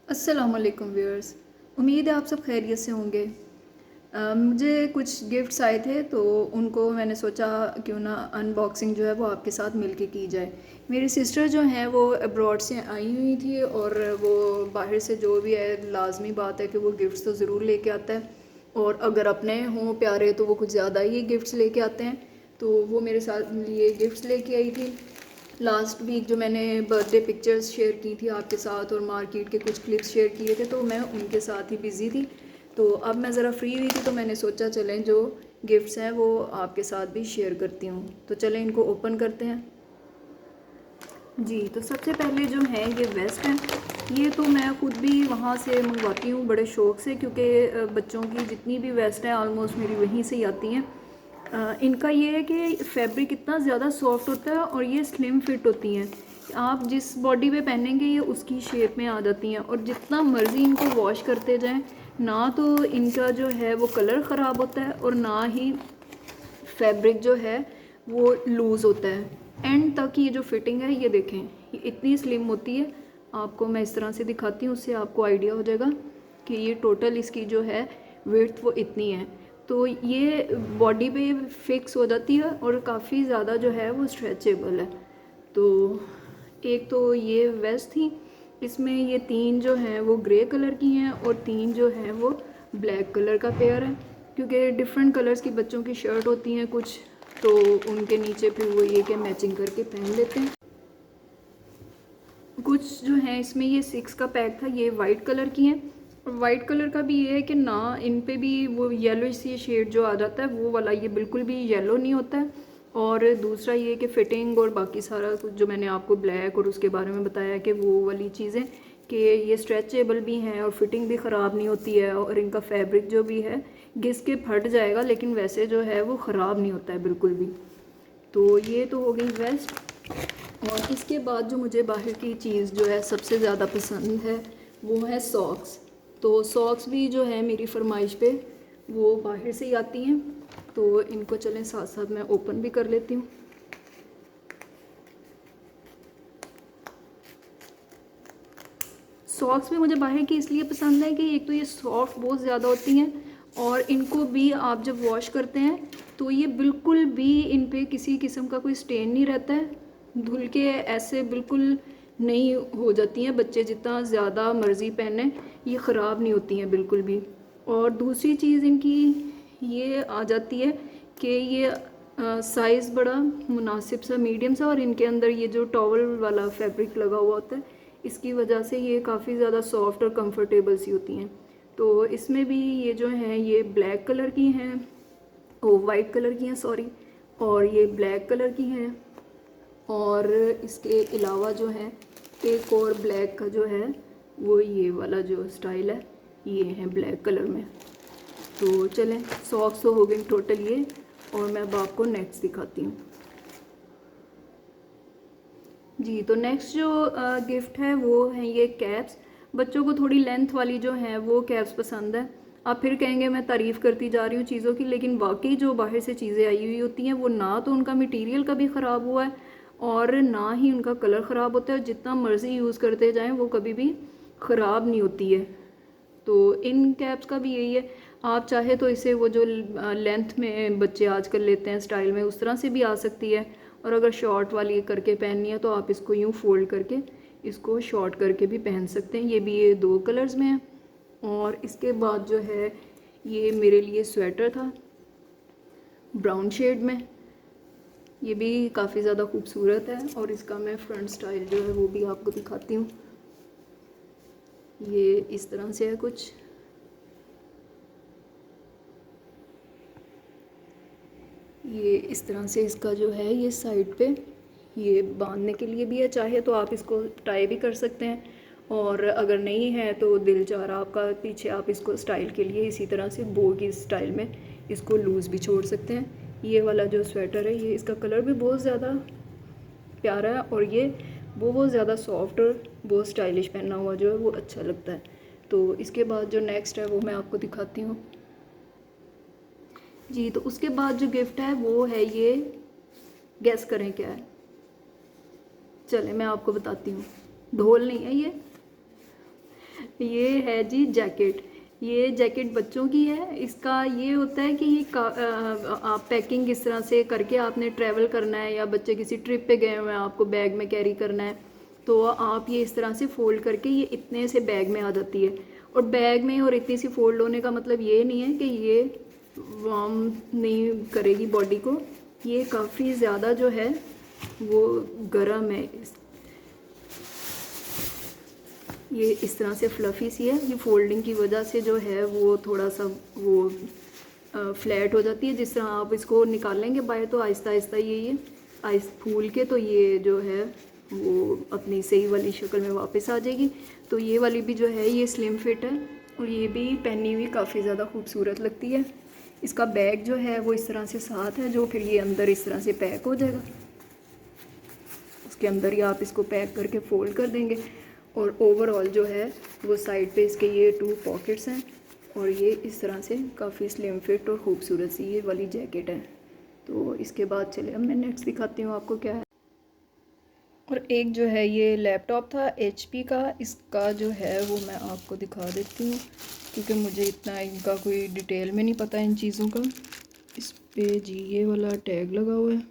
अस्सलामुअलैकुम व्यूअर्स। उम्मीद है आप सब खैरियत से होंगे। मुझे कुछ गिफ्ट्स आए थे तो उनको मैंने सोचा क्यों ना अनबॉक्सिंग जो है वो आपके साथ मिलके की जाए। मेरी सिस्टर जो हैं वो अब्रॉड से आई हुई थी और वो बाहर से जो भी है लाजमी बात है कि वो गिफ्ट्स तो ज़रूर लेके आता है, और अगर अपने हों प्यारे तो वो कुछ ज़्यादा ही गिफ्ट्स लेके आते हैं। तो वो मेरे साथ लिए गिफ्ट्स लेके आई थी। लास्ट वीक जो मैंने बर्थडे पिक्चर्स शेयर की थी आपके साथ और मार्केट के कुछ क्लिप्स शेयर किए थे तो मैं उनके साथ ही बिज़ी थी। तो अब मैं ज़रा फ्री हुई थी तो मैंने सोचा चलें जो गिफ्ट्स हैं वो आपके साथ भी शेयर करती हूँ। तो चलें इनको ओपन करते हैं। जी, तो सबसे पहले जो है ये वेस्ट है। ये तो मैं ख़ुद भी वहाँ से मंगवाती हूँ बड़े शौक़ से, क्योंकि बच्चों की जितनी भी वेस्ट हैं ऑलमोस्ट मेरी वहीं से ही आती हैं। इनका ये है कि फैब्रिक इतना ज़्यादा सॉफ्ट होता है और ये स्लिम फिट होती हैं। आप जिस बॉडी पे पहनेंगे ये उसकी शेप में आ जाती हैं, और जितना मर्ज़ी इनको वॉश करते जाएं ना तो इनका जो है वो कलर ख़राब होता है और ना ही फैब्रिक जो है वो लूज़ होता है। एंड तक ये जो फिटिंग है ये देखें, ये इतनी स्लिम होती है। आपको मैं इस तरह से दिखाती हूँ, उससे आपको आइडिया हो जाएगा कि ये टोटल इसकी जो है विड्थ वो इतनी है। तो ये बॉडी पे फिक्स हो जाती है और काफ़ी ज़्यादा जो है वो स्ट्रेचेबल है। तो एक तो ये वेस्ट थी, इसमें ये 3 जो हैं वो ग्रे कलर की हैं और 3 जो हैं वो ब्लैक कलर का पेयर है, क्योंकि डिफरेंट कलर्स की बच्चों की शर्ट होती हैं कुछ, तो उनके नीचे फिर वो ये कि मैचिंग करके पहन लेते हैं। कुछ जो है इसमें ये 6 का पैक था, ये वाइट कलर की हैं। और वाइट कलर का भी ये है कि ना इन पे भी वो येलो सी शेड जो आ जाता है वो वाला ये बिल्कुल भी येलो नहीं होता है। और दूसरा ये कि फ़िटिंग और बाकी सारा कुछ जो मैंने आपको ब्लैक और उसके बारे में बताया कि वो वाली चीज़ें कि ये स्ट्रेचेबल भी हैं और फिटिंग भी ख़राब नहीं होती है, और इनका फैब्रिक जो भी है घिस के फट जाएगा लेकिन वैसे जो है वो ख़राब नहीं होता है बिल्कुल भी। तो ये तो हो गई वेस्ट। और इसके बाद जो मुझे बाहर की चीज़ जो है सबसे ज़्यादा पसंद है वो है सॉक्स। तो सॉक्स भी जो है मेरी फरमाइश पे वो बाहर से ही आती हैं, तो इनको चलें साथ साथ मैं ओपन भी कर लेती हूँ। सॉक्स भी मुझे बाहर की इसलिए पसंद है कि एक तो ये सॉफ्ट बहुत ज़्यादा होती हैं, और इनको भी आप जब वॉश करते हैं तो ये बिल्कुल भी इन पे किसी किस्म का कोई स्टेन नहीं रहता है। धुल के ऐसे बिल्कुल नहीं हो जाती हैं, बच्चे जितना ज़्यादा मर्ज़ी पहने ये ख़राब नहीं होती हैं बिल्कुल भी। और दूसरी चीज़ इनकी ये आ जाती है कि ये साइज़ बड़ा मुनासिब सा मीडियम सा, और इनके अंदर ये जो टॉवल वाला फैब्रिक लगा हुआ होता है इसकी वजह से ये काफ़ी ज़्यादा सॉफ्ट और कंफर्टेबल सी होती हैं। तो इसमें भी ये जो हैं ये ब्लैक कलर की हैं, ओ वाइट कलर की हैं सॉरी, और ये ब्लैक कलर की हैं। और इसके अलावा जो है एक और ब्लैक का जो है वो ये वाला जो स्टाइल है ये है ब्लैक कलर में। तो चलें सॉक्स तो हो गई टोटल ये, और मैं अब आपको नेक्स्ट दिखाती हूँ। जी, तो नेक्स्ट जो गिफ्ट है वो है ये कैप्स। बच्चों को थोड़ी लेंथ वाली जो है वो कैप्स पसंद है। आप फिर कहेंगे मैं तारीफ़ करती जा रही हूँ चीज़ों की, लेकिन वाकई जो बाहर से चीज़ें आई हुई होती हैं वो ना तो उनका मटेरियल कभी ख़राब हुआ है और ना ही उनका कलर ख़राब होता है, और जितना मर्ज़ी यूज़ करते जाएँ वो कभी भी ख़राब नहीं होती है। तो इन कैप्स का भी यही है, आप चाहे तो इसे वो जो लेंथ में बच्चे आजकल लेते हैं स्टाइल में उस तरह से भी आ सकती है, और अगर शॉर्ट वाली करके पहननी है तो आप इसको यूँ फोल्ड करके इसको शॉर्ट करके भी पहन सकते हैं। ये भी ये 2 कलर्स में है। और इसके बाद जो है ये मेरे लिए स्वेटर था ब्राउन शेड में, ये भी काफ़ी ज़्यादा खूबसूरत है, और इसका मैं फ्रंट स्टाइल जो है वो भी आपको दिखाती हूँ। ये इस तरह से है कुछ। ये इस तरह से इसका जो है ये साइड पे ये बांधने के लिए भी है, चाहे तो आप इसको टाई भी कर सकते हैं, और अगर नहीं है तो दिल चाह रहा आपका पीछे आप इसको स्टाइल के लिए इसी तरह से बो की स्टाइल में इसको लूज़ भी छोड़ सकते हैं। ये वाला जो स्वेटर है ये इसका कलर भी बहुत ज़्यादा प्यारा है, और ये बहुत ज़्यादा सॉफ्ट और बहुत स्टाइलिश पहना हुआ जो है वो अच्छा लगता है। तो इसके बाद जो नेक्स्ट है वो मैं आपको दिखाती हूँ। जी, तो उसके बाद जो गिफ्ट है वो है ये, गैस करें क्या है। चलें मैं आपको बताती हूँ। ढोल नहीं है ये, ये है जी जैकेट। ये जैकेट बच्चों की है। इसका ये होता है कि ये आप पैकिंग इस तरह से करके आपने ट्रैवल करना है या बच्चे किसी ट्रिप पे गए हुए हैं, आपको बैग में कैरी करना है, तो आप ये इस तरह से फ़ोल्ड करके ये इतने से बैग में आ जाती है। और बैग में और इतनी सी फ़ोल्ड होने का मतलब ये नहीं है कि ये वार्म नहीं करेगी बॉडी को। ये काफ़ी ज़्यादा जो है वो गर्म है। ये इस तरह से फ्लफ़ी सी है। ये फोल्डिंग की वजह से जो है वो थोड़ा सा वो फ्लैट हो जाती है। जिस तरह आप इसको निकालेंगे बाहर तो आहिस्ता आहिस्ता ये फूल के तो ये जो है वो अपनी सही वाली शक्ल में वापस आ जाएगी। तो ये वाली भी जो है ये स्लिम फिट है और ये भी पहनी हुई काफ़ी ज़्यादा खूबसूरत लगती है। इसका बैग जो है वो इस तरह से साथ है, जो फिर ये अंदर इस तरह से पैक हो जाएगा। उसके अंदर ही आप इसको पैक करके फ़ोल्ड कर देंगे। और ओवरऑल जो है वो साइड पे इसके ये 2 पॉकेट्स हैं और ये इस तरह से काफ़ी स्लिम फिट और ख़ूबसूरत सी ये वाली जैकेट है। तो इसके बाद चले अब मैं नेक्स्ट दिखाती हूँ आपको क्या है। और एक जो है ये लैपटॉप था HP का। इसका जो है वो मैं आपको दिखा देती हूँ क्योंकि मुझे इतना इनका कोई डिटेल में नहीं पता इन चीज़ों का। इस पे जी ये वाला टैग लगा हुआ है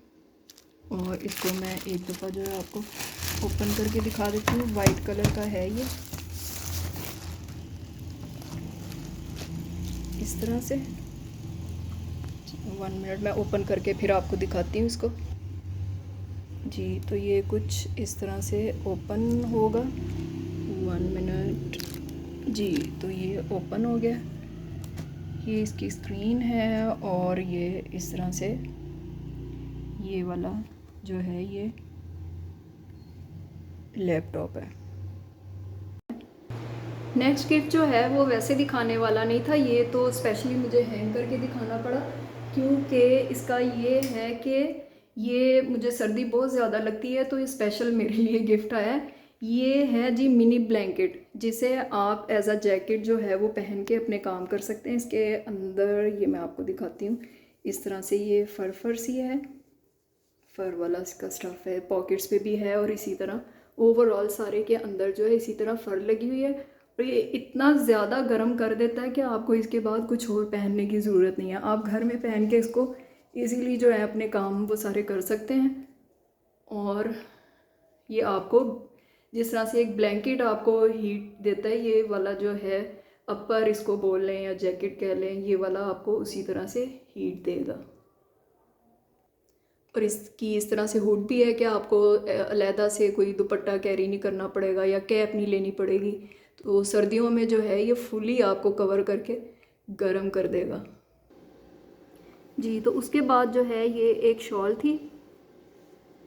और इसको मैं एक दफ़ा जो है आपको ओपन करके दिखा देती हूँ। वाइट कलर का है ये इस तरह से। 1 मिनट मैं ओपन करके फिर आपको दिखाती हूँ इसको जी। तो ये कुछ इस तरह से ओपन होगा। 1 मिनट जी। तो ये ओपन हो गया। ये इसकी स्क्रीन है और ये इस तरह से ये वाला जो है ये लैपटॉप है। नेक्स्ट गिफ्ट जो है वो वैसे दिखाने वाला नहीं था, ये तो स्पेशली मुझे हैंग करके दिखाना पड़ा क्योंकि इसका ये है कि ये मुझे सर्दी बहुत ज़्यादा लगती है तो ये स्पेशल मेरे लिए गिफ्ट आया है। ये है जी मिनी ब्लैंकेट, जिसे आप एज अ जैकेट जो है वो पहन के अपने काम कर सकते हैं। इसके अंदर ये मैं आपको दिखाती हूँ। इस तरह से ये फर सी है, फर वाला इसका स्टफ़ है, पॉकेट्स पे भी है और इसी तरह ओवरऑल सारे के अंदर जो है इसी तरह फर लगी हुई है। और ये इतना ज़्यादा गर्म कर देता है कि आपको इसके बाद कुछ और पहनने की ज़रूरत नहीं है। आप घर में पहन के इसको इजीली जो है अपने काम वो सारे कर सकते हैं। और ये आपको जिस तरह से एक ब्लैंकेट आपको हीट देता है, ये वाला जो है अपर इसको बोल लें या जैकेट कह लें, ये वाला आपको उसी तरह से हीट देगा। और इसकी इस तरह से हुड भी है कि आपको अलहदा से कोई दुपट्टा कैरी नहीं करना पड़ेगा या कैप नहीं लेनी पड़ेगी। तो सर्दियों में जो है ये फुली आपको कवर करके गर्म कर देगा जी। तो उसके बाद जो है ये एक शॉल थी,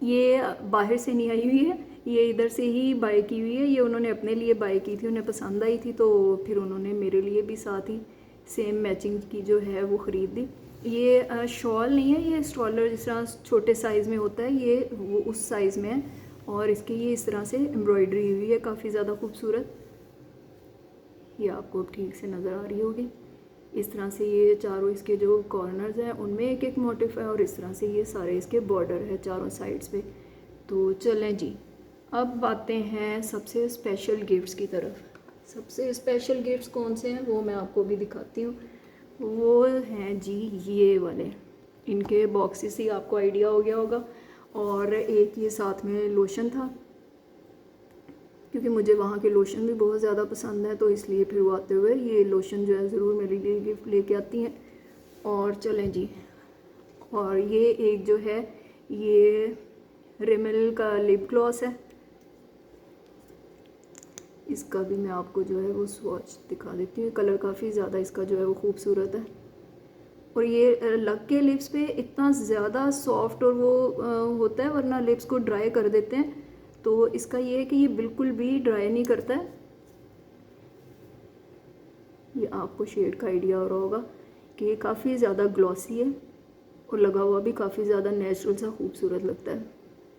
ये बाहर से नहीं आई हुई है, ये इधर से ही बाय की हुई है। ये उन्होंने अपने लिए बाय की थी, उन्हें पसंद आई थी तो फिर उन्होंने मेरे लिए भी साथ ही सेम मैचिंग की जो है वो ख़रीद दी। ये शॉल नहीं है, ये स्टॉलर जिस तरह छोटे साइज़ में होता है ये वो उस साइज़ में है। और इसकी ये इस तरह से एम्ब्रॉयडरी हुई है काफ़ी ज़्यादा खूबसूरत। ये आपको ठीक से नज़र आ रही होगी। इस तरह से ये चारों इसके जो कॉर्नर्स हैं उनमें एक एक मोटिफ है और इस तरह से ये सारे इसके बॉर्डर है चारों साइड्स पे। तो चलें जी, अब आते हैं सबसे स्पेशल गिफ्ट्स की तरफ। सबसे स्पेशल गिफ्ट्स कौन से हैं वो मैं आपको भी दिखाती हूँ। वो हैं जी ये वाले, इनके बॉक्सेस ही आपको आइडिया हो गया होगा। और एक ये साथ में लोशन था क्योंकि मुझे वहाँ के लोशन भी बहुत ज़्यादा पसंद है तो इसलिए फिर वो आते हुए ये लोशन जो है ज़रूर मेरे लिए गिफ्ट लेके आती हैं। और चलें जी, और ये एक जो है ये रिमेल का लिप ग्लॉस है। इसका भी मैं आपको जो है वो स्वॉच दिखा देती हूँ। कलर काफ़ी ज़्यादा इसका जो है वो खूबसूरत है और ये लग के लिप्स पे इतना ज़्यादा सॉफ्ट और वो होता है, वरना लिप्स को ड्राई कर देते हैं। तो इसका ये है कि ये बिल्कुल भी ड्राई नहीं करता है। ये आपको शेड का आइडिया हो रहा होगा कि ये काफ़ी ज़्यादा ग्लॉसी है और लगा हुआ भी काफ़ी ज़्यादा नेचुरल सा खूबसूरत लगता है।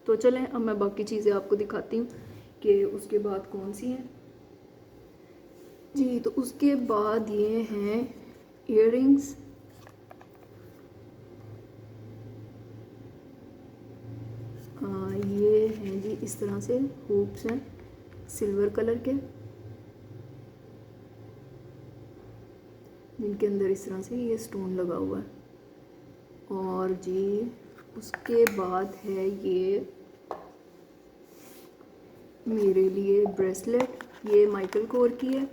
तो चलें अब मैं बाकी चीज़ें आपको दिखाती हूँ कि उसके बाद कौन सी हैं जी। तो उसके बाद ये हैं इयररिंग्स। ये हैं जी इस तरह से हुप्स हैं सिल्वर कलर के। जिनके अंदर इस तरह से ये स्टोन लगा हुआ है। और जी उसके बाद है ये मेरे लिए ब्रेसलेट, ये माइकल कोर की है,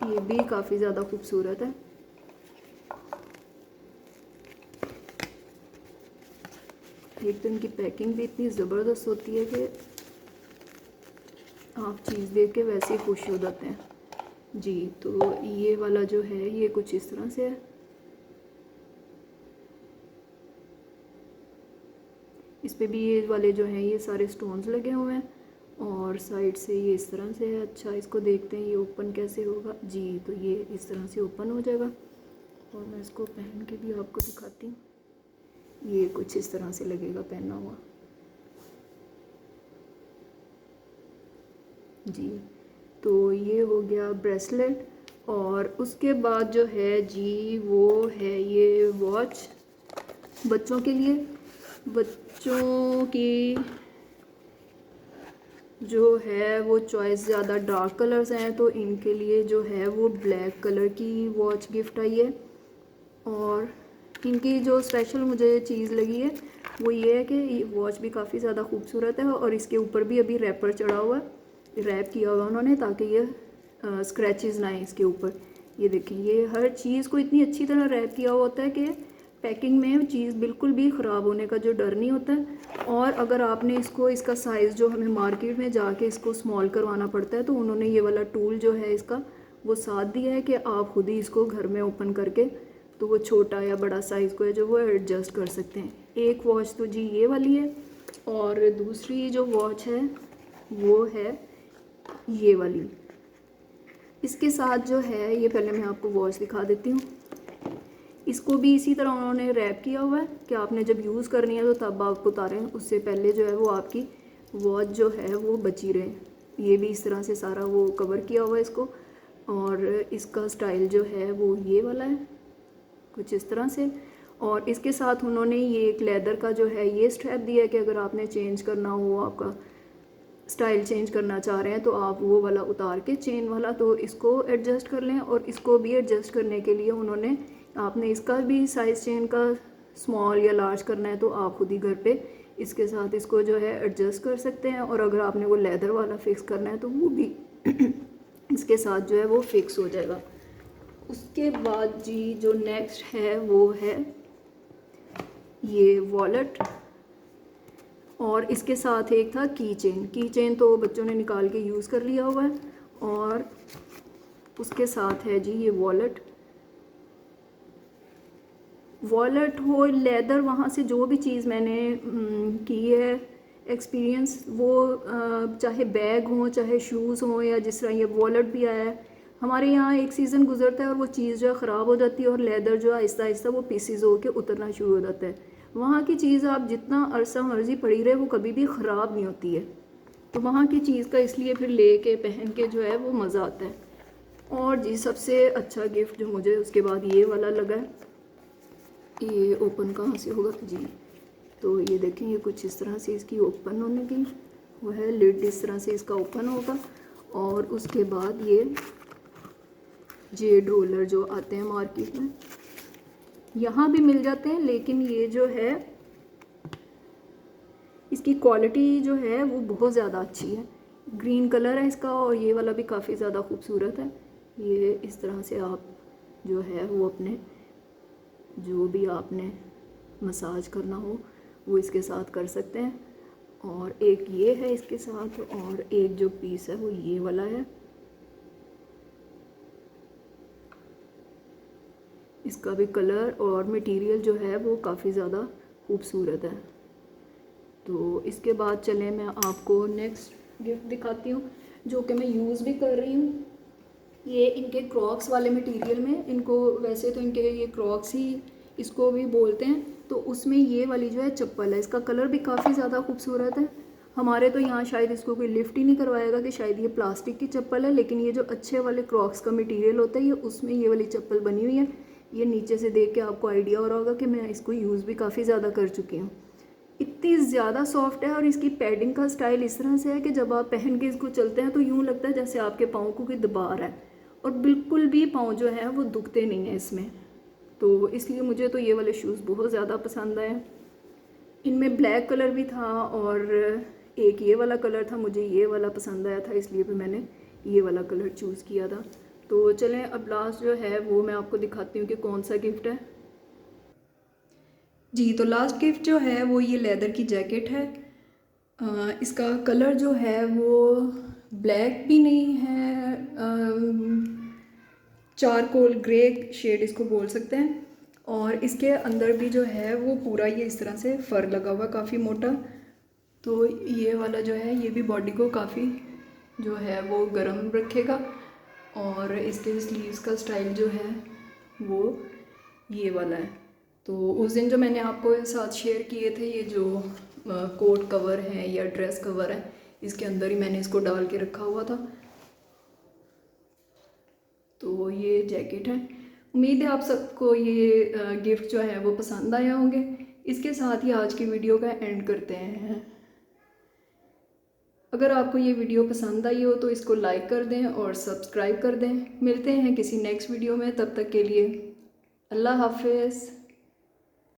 ये भी काफ़ी ज़्यादा खूबसूरत है। एक तो इनकी पैकिंग भी इतनी ज़बरदस्त होती है कि आप चीज़ देख के वैसे ही खुश हो जाते हैं जी। तो ये वाला जो है ये कुछ इस तरह से है। इस पे भी ये वाले जो हैं ये सारे स्टोन्स लगे हुए हैं और साइड से ये इस तरह से है। अच्छा, इसको देखते हैं ये ओपन कैसे होगा जी। तो ये इस तरह से ओपन हो जाएगा और मैं इसको पहन के भी आपको दिखाती हूँ। ये कुछ इस तरह से लगेगा पहना हुआ जी। तो ये हो गया ब्रेसलेट। और उसके बाद जो है जी वो है ये वॉच बच्चों के लिए। बच्चों की जो है वो चॉइस ज़्यादा डार्क कलर्स हैं, तो इनके लिए जो है वो ब्लैक कलर की वॉच गिफ्ट आई है। और इनकी जो स्पेशल मुझे चीज़ लगी है वो ये है कि ये वॉच भी काफ़ी ज़्यादा खूबसूरत है और इसके ऊपर भी अभी रैपर चढ़ा हुआ है, रैप किया हुआ उन्होंने ताकि ये स्क्रैचेस ना आए इसके ऊपर। ये देखें, ये हर चीज़ को इतनी अच्छी तरह रैप किया हुआ होता है कि पैकिंग में चीज़ बिल्कुल भी ख़राब होने का जो डर नहीं होता है। और अगर आपने इसको, इसका साइज़ जो हमें मार्केट में जाके इसको स्मॉल करवाना पड़ता है, तो उन्होंने ये वाला टूल जो है इसका वो साथ दिया है कि आप खुद ही इसको घर में ओपन करके तो वो छोटा या बड़ा साइज़ को है जो वो एडजस्ट कर सकते हैं। एक वॉच तो जी ये वाली है और दूसरी जो वॉच है वो है ये वाली। इसके साथ जो है ये, पहले मैं आपको वॉच दिखा देती हूँ। इसको भी इसी तरह उन्होंने रैप किया हुआ है कि आपने जब यूज़ करनी है तो तब आप उतारें, उससे पहले जो है वो आपकी वॉच जो है वो बची रहे। ये भी इस तरह से सारा वो कवर किया हुआ है इसको। और इसका स्टाइल जो है वो ये वाला है कुछ इस तरह से। और इसके साथ उन्होंने ये एक लेदर का जो है ये स्ट्रैप दिया है कि अगर आपने चेंज करना हो, आपका स्टाइल चेंज करना चाह रहे हैं तो आप वो वाला उतार के चेन वाला तो इसको एडजस्ट कर लें। और इसको भी एडजस्ट करने के लिए उन्होंने, आपने इसका भी साइज़ चेन का स्मॉल या लार्ज करना है तो आप खुद ही घर पे इसके साथ इसको जो है एडजस्ट कर सकते हैं। और अगर आपने वो लेदर वाला फिक्स करना है तो वो भी इसके साथ जो है वो फिक्स हो जाएगा। उसके बाद जी जो नेक्स्ट है वो है ये वॉलेट। और इसके साथ एक था की चेन। की चेन तो बच्चों ने निकाल के यूज़ कर लिया हुआ है। और उसके साथ है जी ये वॉलेट। वॉलेट हो, लेदर, वहाँ से जो भी चीज़ मैंने की है एक्सपीरियंस, वो चाहे बैग हो चाहे शूज़ हो या जिस तरह ये वॉलेट भी आया है। हमारे यहाँ एक सीज़न गुजरता है और वो चीज़ जो है ख़राब हो जाती है और लेदर जो आहिस्ता आहिस्ता वो पीसीज होकर उतरना शुरू हो जाता है। वहाँ की चीज़ आप जितना अरसा मर्ज़ी पड़ी रहे वो कभी भी ख़राब नहीं होती है। तो वहाँ की चीज़ का इसलिए फिर ले के पहन के जो है वो मज़ा आता है। और जी सबसे अच्छा गिफ्ट जो मुझे उसके बाद ये वाला लगा है, ये ओपन कहाँ से होगा जी। तो ये देखें, ये कुछ इस तरह से इसकी ओपन होने की वो है, लिड इस तरह से इसका ओपन होगा। और उसके बाद ये जेड रोलर जो आते हैं मार्केट में, यहाँ भी मिल जाते हैं, लेकिन ये जो है इसकी क्वालिटी जो है वो बहुत ज़्यादा अच्छी है। ग्रीन कलर है इसका और ये वाला भी काफ़ी ज़्यादा खूबसूरत है। ये इस तरह से आप जो है वो अपने जो भी आपने मसाज करना हो वो इसके साथ कर सकते हैं। और एक ये है इसके साथ, और एक जो पीस है वो ये वाला है। इसका भी कलर और मटेरियल जो है वो काफ़ी ज़्यादा खूबसूरत है। तो इसके बाद चलें मैं आपको नेक्स्ट गिफ्ट दिखाती हूँ जो कि मैं यूज़ भी कर रही हूँ। ये इनके क्रॉक्स वाले मटेरियल में, इनको वैसे तो इनके ये क्रॉक्स ही इसको भी बोलते हैं, तो उसमें ये वाली जो है चप्पल है, इसका कलर भी काफ़ी ज़्यादा खूबसूरत है। हमारे तो यहाँ शायद इसको कोई लिफ्ट ही नहीं करवाएगा कि शायद ये प्लास्टिक की चप्पल है, लेकिन ये जो अच्छे वाले क्रॉक्स का मटेरियल होता है ये उसमें ये वाली चप्पल बनी हुई है। ये नीचे से देख के आपको आइडिया हो रहा होगा कि मैं इसको यूज़ भी काफ़ी ज़्यादा कर चुकी हूँ। इतनी ज़्यादा सॉफ्ट है और इसकी पैडिंग का स्टाइल इस तरह से है कि जब आप पहन के इसको चलते हैं तो यूँ लगता है जैसे आपके पाँव को कोई दबा रहा है। और बिल्कुल भी पाँव जो है वो दुखते नहीं हैं इसमें। तो इसलिए मुझे तो ये वाले शूज़ बहुत ज़्यादा पसंद आए। इनमें ब्लैक कलर भी था और एक ये वाला कलर था, मुझे ये वाला पसंद आया था इसलिए भी मैंने ये वाला कलर चूज़ किया था। तो चलें अब लास्ट जो है वो मैं आपको दिखाती हूँ कि कौन सा गिफ्ट है। जी, तो लास्ट गिफ्ट जो है वो ये लेदर की जैकेट है। इसका कलर जो है वो ब्लैक भी नहीं है, चारकोल ग्रे शेड इसको बोल सकते हैं। और इसके अंदर भी जो है वो पूरा ये इस तरह से फर लगा हुआ, काफ़ी मोटा। तो ये वाला जो है ये भी बॉडी को काफ़ी जो है वो गर्म रखेगा। और इसके स्लीव्स का स्टाइल जो है वो ये वाला है। तो उस दिन जो मैंने आपको साथ शेयर किए थे ये जो कोट कवर है या ड्रेस कवर है, इसके अंदर ही मैंने इसको डाल के रखा हुआ था। तो ये जैकेट है। उम्मीद है आप सबको ये गिफ्ट जो है वो पसंद आया होंगे। इसके साथ ही आज की वीडियो का एंड करते हैं। अगर आपको ये वीडियो पसंद आई हो तो इसको लाइक कर दें और सब्सक्राइब कर दें। मिलते हैं किसी नेक्स्ट वीडियो में, तब तक के लिए अल्लाह हाफिज़।